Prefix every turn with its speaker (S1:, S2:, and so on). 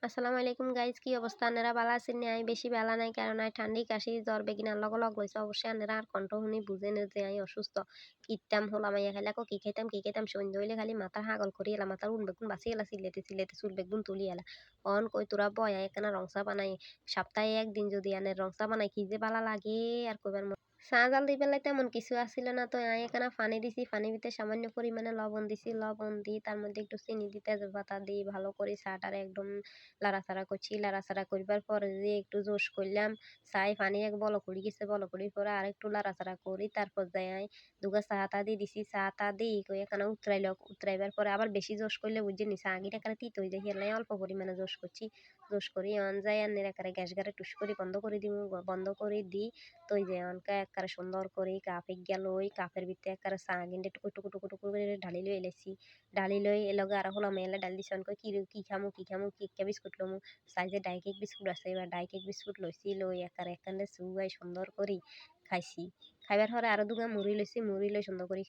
S1: আসসালামু আলাইকুম গাইজ, কি অবস্থা? আপনারা ভালো আছেন নি? আমি বেশি ভালো নাই, কারণ আমি ঠান্ডি কাশি জ্বর বেগিনার লগ লগ লইছে। অবশ্যই আপনারা আর কণ্ঠ শুনি বুঝেন যে আমি অসুস্থ। কিতাম হলাম আইয়া খাইলে কি খাইতাম সন্ধ্যা হইলে খালি মাথা হাগল করি এলা, মাথার উন বেগুন বাঁচি এলা, সিলেতে সিলেতে চুল বেগুন তুলি এলা। অন কই তোরা বয় একখানা রংসা বানাই, সপ্তাহে একদিন যদি আনে রংসা বানাই কি যে ভালো লাগে আর কইবার। চা জাল দি পেলাই তেমন কিছু আসছিল না, তো আমি এখানে পানি দিছি, পানির ভিতরে সামান্য পরিমাণে লবণ দিছি, লবণ দিই তার মধ্যে একটু চিনি দিই, তেজপাতা দিই, ভালো করে চাটারে একদম লাড়াচাড়া করছি। লাড়াচাড়া করবার পরে যে একটু জোশ করলাম, চাই পানি এক বল করি গেছে, বল করির পরে আর একটু লাড়াচাড়া করি, তারপর যাই আমি দুগা চাটা দিয়ে দিছি। চাটা দিই কই এখানে উতরাইল, উতরাইবার পরে আবার বেশি জোশ করলে বুঝে নিছে আগিটা এখানে তিত হয়ে যায়, হেলাই অল্প পরিমাণে জোশ করছি। জোশ করি অন যাই আনের একারে গ্যাস গাড়ে টুস করে বন্ধ করে দিব, বন্ধ করে দিই। তো ওই যে অনকা একবারে সুন্দর করে কাপে গেল, ওই কাপের ভিতরে একবারে চা গিন্ডে টুকু টুকু টুকু টুকু করে ঢালি লই এলেছি। ঢালি লই এলগে আর হলো মেলে ডাল দিছি। অনকা কি খামু কি খামু, কি কে বিস্কুট লমু, সাইজে ডাই কেক বিস্কুট আছে, এবার ডাই কেক বিস্কুট লইছি, লই একবারে একখানে চুয়াই সুন্দর করি খাইছি। খাইবার পরে আরো দুগা মুড়ি লইছি, মুড়ি লই সুন্দর করি